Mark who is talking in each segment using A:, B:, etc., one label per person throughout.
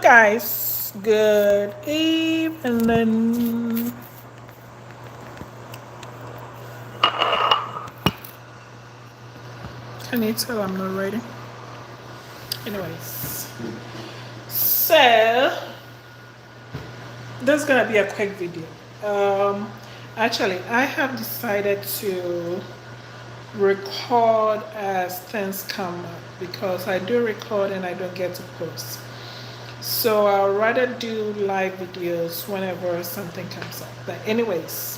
A: guys, good evening. Can you tell I'm not ready? Anyways, so this is gonna be a quick video. Um, Actually, I have decided to record as things come up because I do record and I don't get to post. So I'll rather do live videos whenever something comes up. But anyways,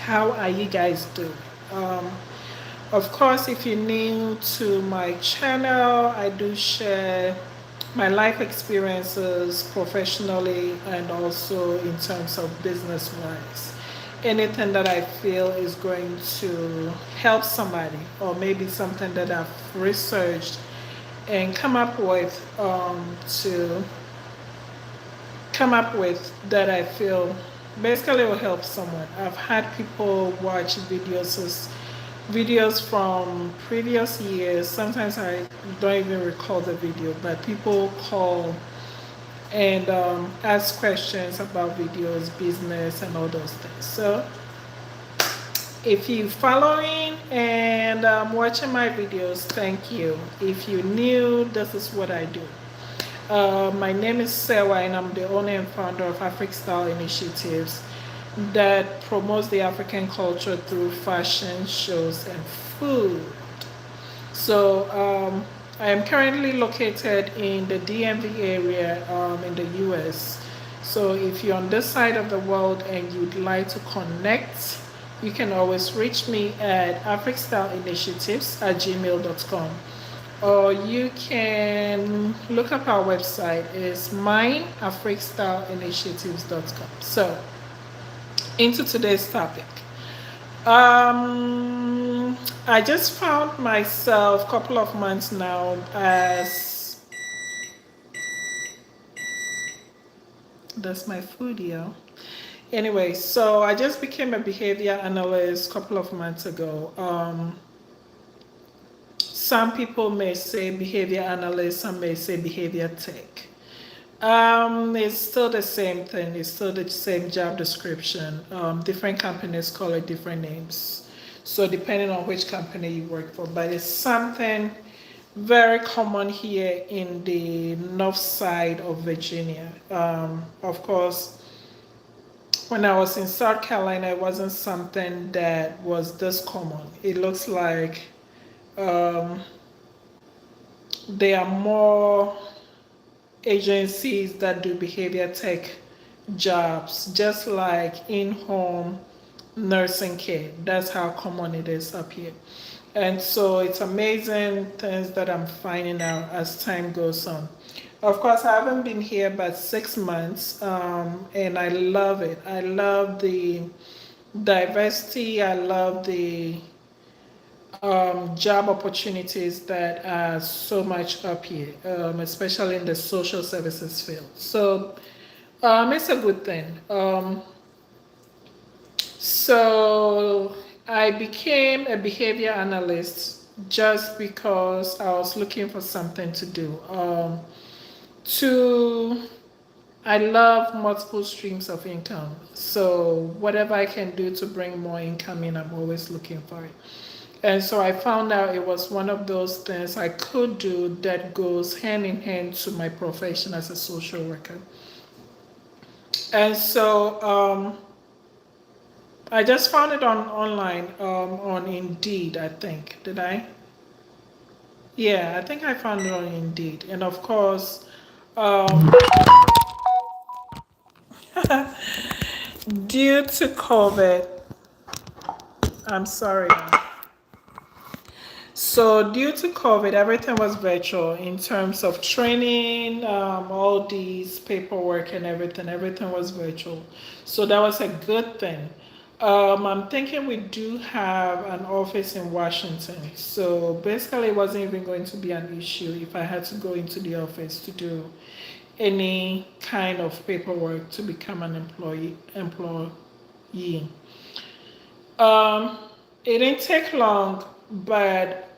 A: how are you guys doing? Um, Of course, if you're new to my channel, I do share my life experiences professionally and also in terms of business wise. Anything that I feel is going to help somebody, or maybe something that I've researched and to come up with that I feel basically will help someone. I've had people watch videos from previous years. Sometimes I don't even recall the video, but people call and ask questions about videos, business, and all those things. So if you're following and watching my videos, thank you. If you're new, this is what I do. My name is Sewa, and I'm the owner and founder of Afric Style Initiatives that promotes the African culture through fashion, shows, and food. So I am currently located in the DMV area in the US. So if you're on this side of the world and you'd like to connect, you can always reach me at africstyleinitiatives@gmail.com, or you can look up our website. It's mineafricstyleinitiatives.com. So into today's topic. I just found myself a couple of months now as that's my food, yo. Anyway, so I just became a behavior analyst a couple of months ago. Some people may say behavior analyst, some may say behavior tech. It's still the same thing. It's still the same job description. Different companies call it different names. So depending on which company you work for, but it's something very common here in the north side of Virginia. Of course, when I was in South Carolina, it wasn't something that was this common. It looks like um, there are more agencies that do behavior tech jobs, just like in-home nursing care. That's how common it is up here. And so it's amazing things that I'm finding out as time goes on. Of course, I haven't been here but 6 months, and I love it. I love the diversity. I love the job opportunities that are so much up here, especially in the social services field. So it's a good thing. So I became a behavior analyst just because I was looking for something to do. To I love multiple streams of income. So whatever I can do to bring more income in, I'm always looking for it. And so I found out it was one of those things I could do that goes hand in hand to my profession as a social worker. And so I just found it on online on Indeed, I think. Did I? Yeah, I think I found it on Indeed. And of course, um, due to COVID, I'm sorry. So due to COVID, everything was virtual in terms of training, all these paperwork and everything. Everything was virtual. So that was a good thing. I'm thinking we do have an office in Washington. So basically, it wasn't even going to be an issue if I had to go into the office to do any kind of paperwork to become an employee. Um, it didn't take long, but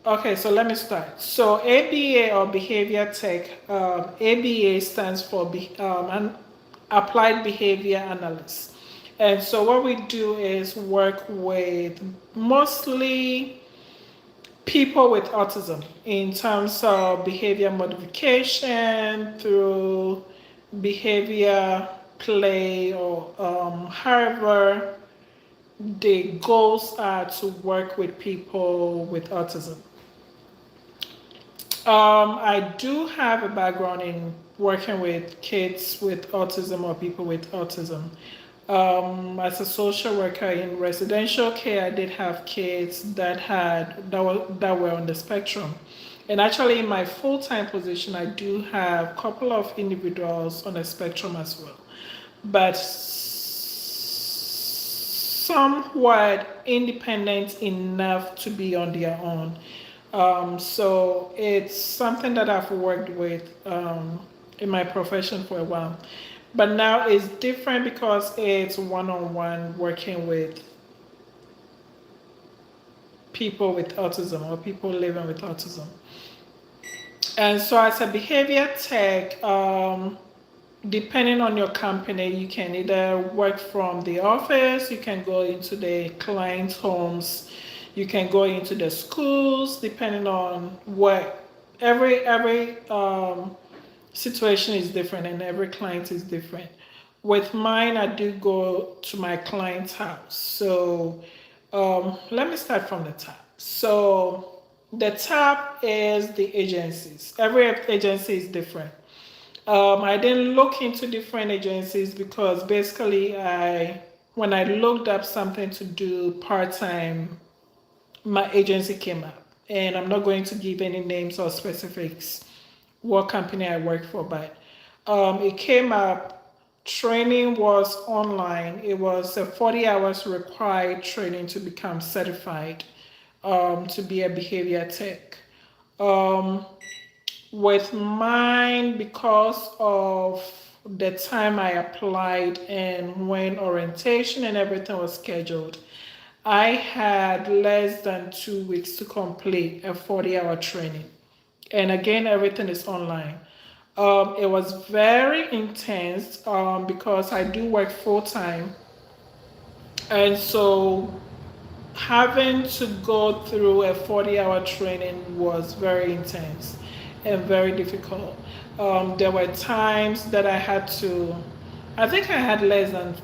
A: Okay, so let me start. So ABA or Behavior Tech, ABA stands for an Applied Behavior Analyst. And so what we do is work with mostly people with autism in terms of behavior modification through behavior play or however the goals are to work with people with autism. I do have a background in working with kids with autism or people with autism. As a social worker in residential care, I did have kids that were on the spectrum. And actually, in my full-time position, I do have a couple of individuals on the spectrum as well, but somewhat independent enough to be on their own. So it's something that I've worked with in my profession for a while. But now it's different because it's one-on-one working with people with autism or people living with autism. And so as a behavior tech, depending on your company, you can either work from the office, you can go into the client's homes, you can go into the schools, depending on what every situation is different and every client is different. With mine, I do go to my client's house. So let me start from the top. So the top is the agencies. Every agency is different. I didn't look into different agencies because basically when I looked up something to do part-time, my agency came up. And I'm not going to give any names or specifics what company I work for, but it came up. Training was online. It was a 40 hours required training to become certified to be a behavior tech. Um, with mine, because of the time I applied and when orientation and everything was scheduled, I had less than 2 weeks to complete a 40-hour training. And again, everything is online. It was very intense because I do work full time. And so having to go through a 40-hour training was very intense and very difficult. There were times that I had to, I think I had less than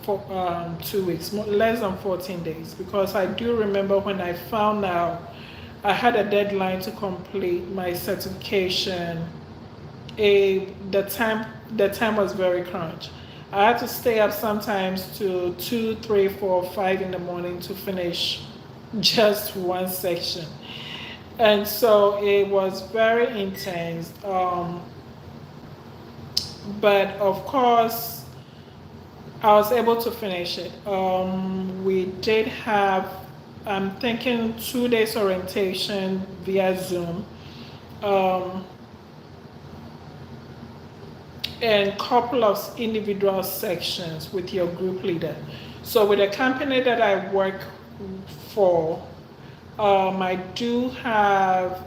A: 2 weeks, less than 14 days, because I do remember when I found out I had a deadline to complete my certification. The time was very crunch. I had to stay up sometimes to 2, 3, 4, 5 in the morning to finish just one section. And so it was very intense. But of course, I was able to finish it. We did have, I'm thinking, 2 days orientation via Zoom. Um, and couple of individual sections with your group leader. So with the company that I work for, I do have,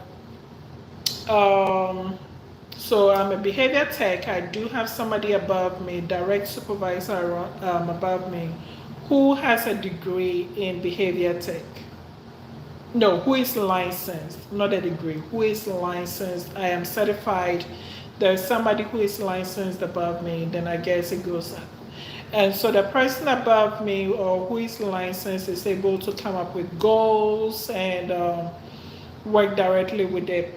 A: so I'm a behavior tech. I do have somebody above me, direct supervisor above me, who has a degree in behavior tech. No, who is licensed, not a degree, who is licensed. I am certified. There's somebody who is licensed above me, then I guess it goes up. And so the person above me or who is licensed is able to come up with goals and work directly with the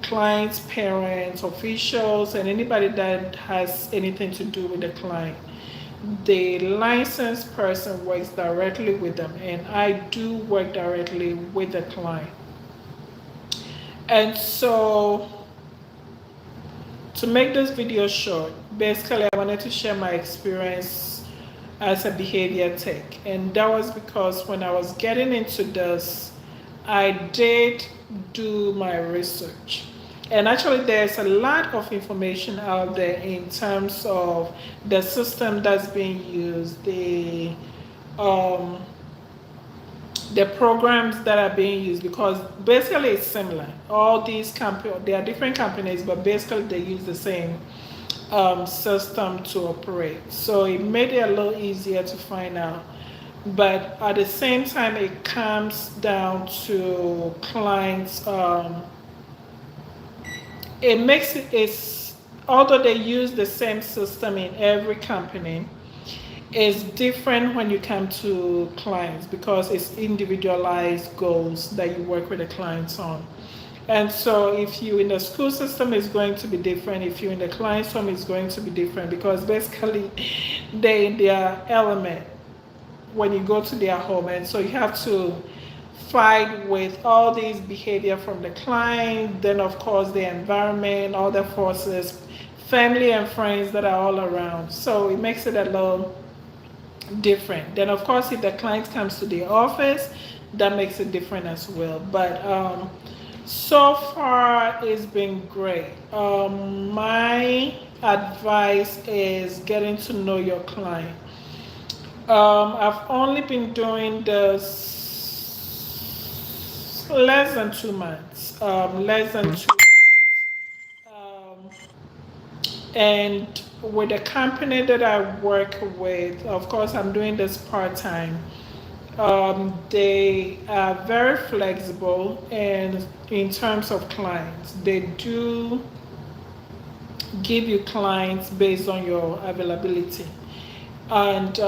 A: clients, parents, officials, and anybody that has anything to do with the client. The licensed person works directly with them, and I do work directly with the client. And so, to make this video short, basically I wanted to share my experience as a behavior tech. And that was because when I was getting into this, I did do my research. And actually there's a lot of information out there in terms of the system that's being used, the programs that are being used, because basically it's similar. All these companies, they are different companies, but basically they use the same system to operate. So it made it a little easier to find out. But at the same time, it comes down to clients. It makes it's although they use the same system in every company, it's different when you come to clients because it's individualized goals that you work with the clients on. And so if you in the school system is going to be different, if you in the client's home is going to be different because basically they in their element when you go to their home. And so you have to fight with all these behavior from the client, then of course the environment, all the forces, family and friends that are all around. So it makes it a little different. Then of course if the client comes to the office, that makes it different as well. But so far it's been great. My advice is getting to know your client. I've only been doing this less than 2 months. Less than 2 months. Um, and with the company that I work with, of course, I'm doing this part time. They are very flexible, and in terms of clients, they do give you clients based on your availability. And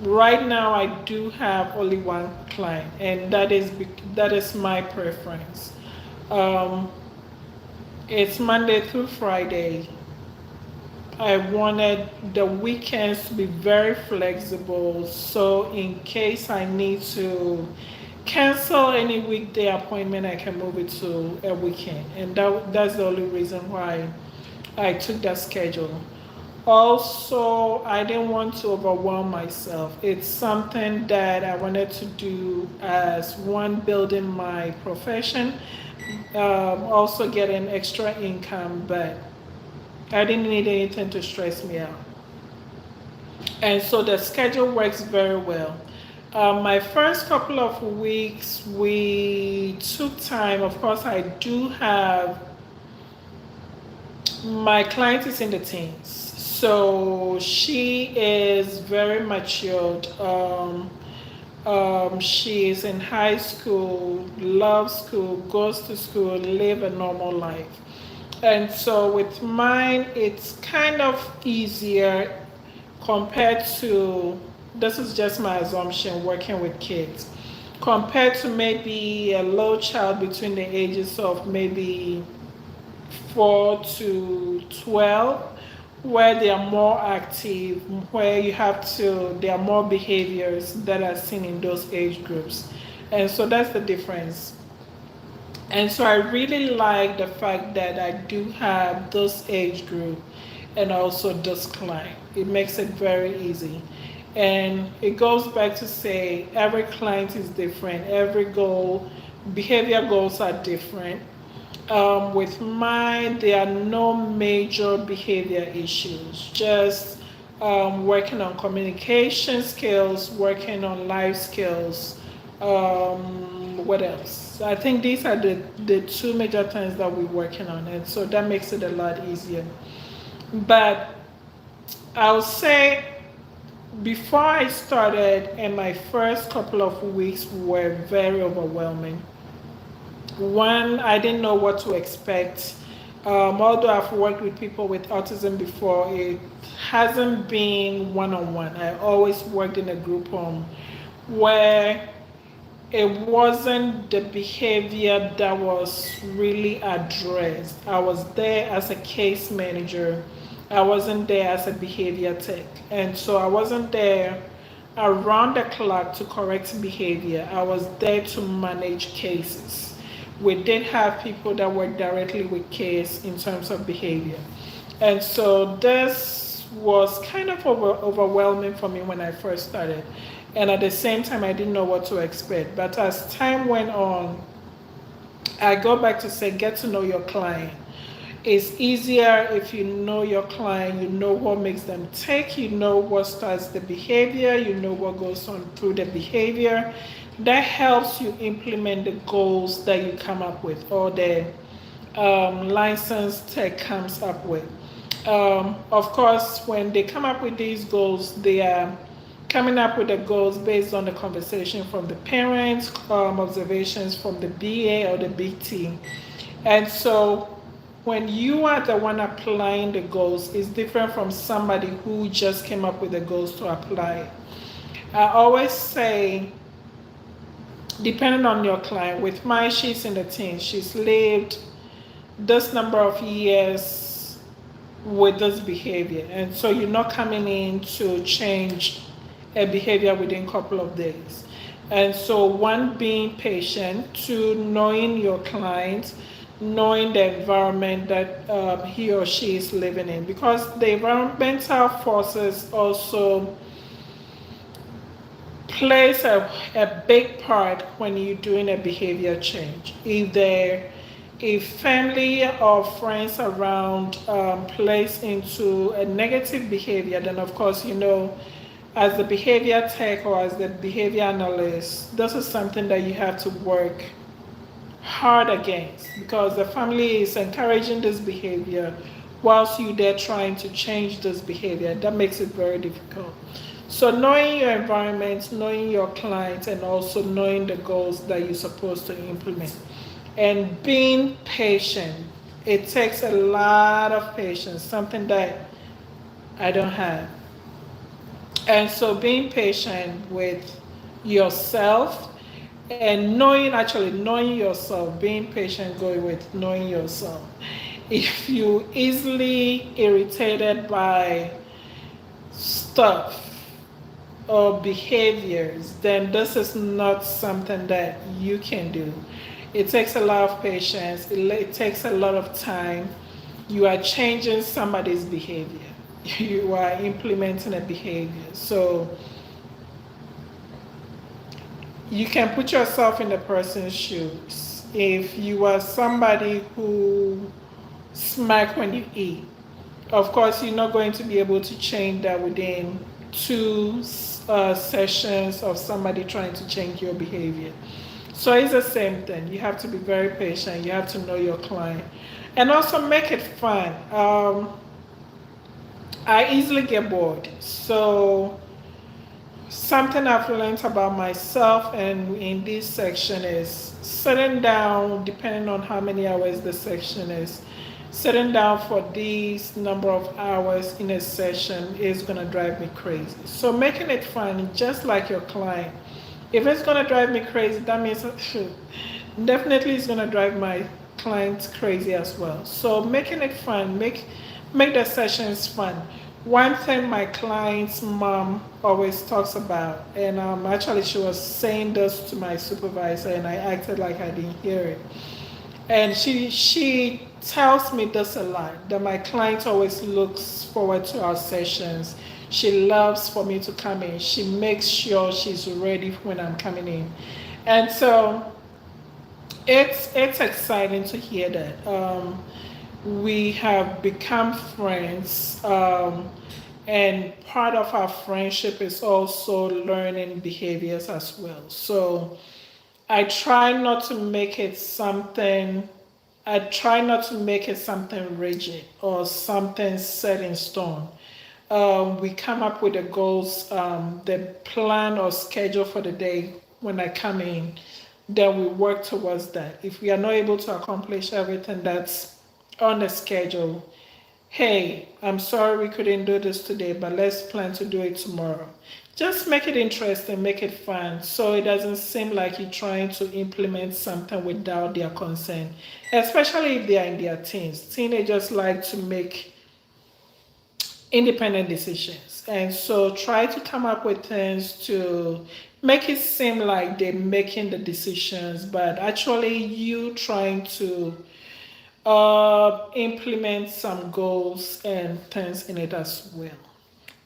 A: right now, I do have only one client, and that is my preference. Um, it's Monday through Friday. I wanted the weekends to be very flexible, so in case I need to cancel any weekday appointment, I can move it to a weekend, and that's the only reason why I took that schedule. Also, I didn't want to overwhelm myself. It's something that I wanted to do as one, building my profession, also getting extra income, but I didn't need anything to stress me out. And so the schedule works very well. My first couple of weeks, we took time. Of course, I do have my client is in the teens, so she is very matured. She is in high school, loves school, goes to school, live a normal life. And so with mine, it's kind of easier compared to, this is just my assumption, working with kids, compared to maybe a little child between the ages of maybe 4 to 12, where they are more active, where you have to, there are more behaviors that are seen in those age groups. And so that's the difference. And so I really like the fact that I do have this age group and also this client. It makes it very easy. And it goes back to say every client is different, every goal, behavior goals are different. With mine, there are no major behavior issues, just working on communication skills, working on life skills. What else? I think these are the two major things that we're working on, and so that makes it a lot easier. But I'll say before I started, and my first couple of weeks were very overwhelming. One, I didn't know what to expect. Although I've worked with people with autism before, it hasn't been one-on-one. I always worked in a group home where it wasn't the behavior that was really addressed. I was there as a case manager. I wasn't there as a behavior tech. And so I wasn't there around the clock to correct behavior. I was there to manage cases. We did have people that worked directly with case in terms of behavior. And so this was kind of overwhelming for me when I first started. And at the same time, I didn't know what to expect. But as time went on, I go back to say, get to know your client. It's easier if you know your client, you know what makes them tick, you know what starts the behavior, you know what goes on through the behavior. That helps you implement the goals that you come up with, or the licensed tech comes up with. Of course, when they come up with these goals, they are coming up with the goals based on the conversation from the parents, observations from the BA or the BT. And so when you are the one applying the goals, it's different from somebody who just came up with the goals to apply. I always say, depending on your client, with mine, she's in the teens. She's lived this number of years with this behavior. And so you're not coming in to change a behavior within a couple of days. And so one, being patient, two, knowing your client, knowing the environment that he or she is living in, because the environmental forces also plays a big part when you're doing a behavior change. If family or friends around plays into a negative behavior, then of course, as the behavior tech or as the behavior analyst, this is something that you have to work hard against, because the family is encouraging this behavior whilst you there trying to change this behavior. That makes it very difficult. So knowing your environment, knowing your clients, and also knowing the goals that you're supposed to implement, and being patient. It takes a lot of patience, something that I don't have. And so being patient with yourself and knowing yourself, being patient going with knowing yourself. If you easily irritated by stuff or behaviors, then this is not something that you can do. It takes a lot of patience, it takes a lot of time. You are changing somebody's behavior, you are implementing a behavior. So you can put yourself in the person's shoes. If you are somebody who smack when you eat, of course you're not going to be able to change that within two sessions of somebody trying to change your behavior. So it's the same thing. You have to be very patient. You have to know your client, and also make it fun. I easily get bored. So something I've learned about myself and in this section is sitting down, depending on how many hours the section is, sitting down for these number of hours in a session is going to drive me crazy. So making it fun, just like your client. If it's going to drive me crazy, that means definitely it's going to drive my clients crazy as well. So making it fun, make the sessions fun. One thing my client's mom always talks about, and actually she was saying this to my supervisor, and I acted like I didn't hear it. And she tells me this a lot, that my client always looks forward to our sessions. She loves for me to come in. She makes sure she's ready when I'm coming in. And so it's exciting to hear that. We have become friends, and part of our friendship is also learning behaviors as well. So I try not to make it something I try not to make it something rigid or something set in stone. We come up with the goals, the plan or schedule for the day when I come in, then we work towards that. If we are not able to accomplish everything that's on the schedule, hey, I'm sorry we couldn't do this today, but let's plan to do it tomorrow. Just make it interesting, make it fun, so it doesn't seem like you're trying to implement something without their consent, especially if they are in their teens. Teenagers like to make independent decisions. And so try to come up with things to make it seem like they're making the decisions, but actually you trying to implement some goals and things in it as well.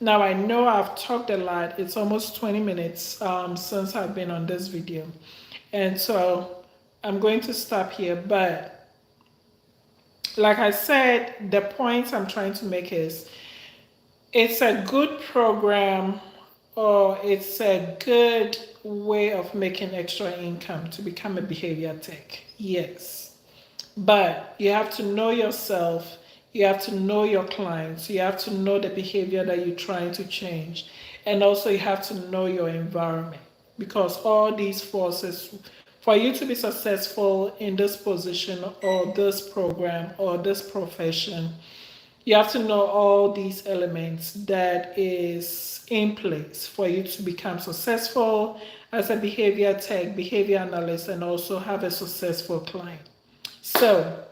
A: Now I know I've talked a lot. It's almost 20 minutes since I've been on this video. And so I'm going to stop here, but like I said, the point I'm trying to make is it's a good program, or it's a good way of making extra income to become a behavior tech. Yes. But you have to know yourself, you have to know your clients, you have to know the behavior that you're trying to change, and also you have to know your environment, because all these forces, for you to be successful in this position or this program or this profession, you have to know all these elements that is in place for you to become successful as a behavior tech, behavior analyst, and also have a successful client. So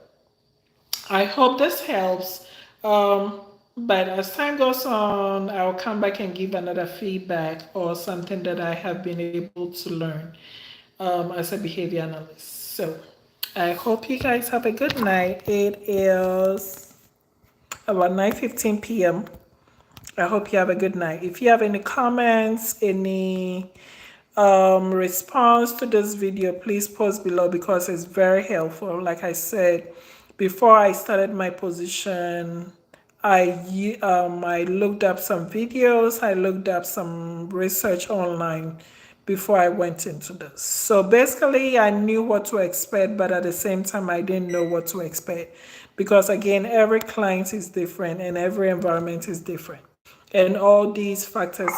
A: I hope this helps. But as time goes on, I'll come back and give another feedback or something that I have been able to learn as a behavior analyst. So I hope you guys have a good night. It is about 9:15 p.m. I hope you have a good night. If you have any comments, any response to this video, please post below because it's very helpful. Like I said, before I started my position, I looked up some videos, I looked up some research online before I went into this. So basically, I knew what to expect, but at the same time, I didn't know what to expect because again, every client is different and every environment is different. And all these factors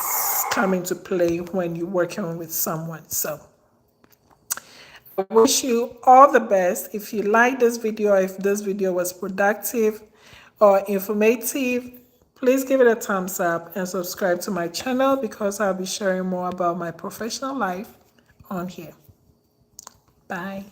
A: come into play when you're working with someone. So I wish you all the best. If you like this video, if this video was productive or informative, please give it a thumbs up and subscribe to my channel because I'll be sharing more about my professional life on here. Bye.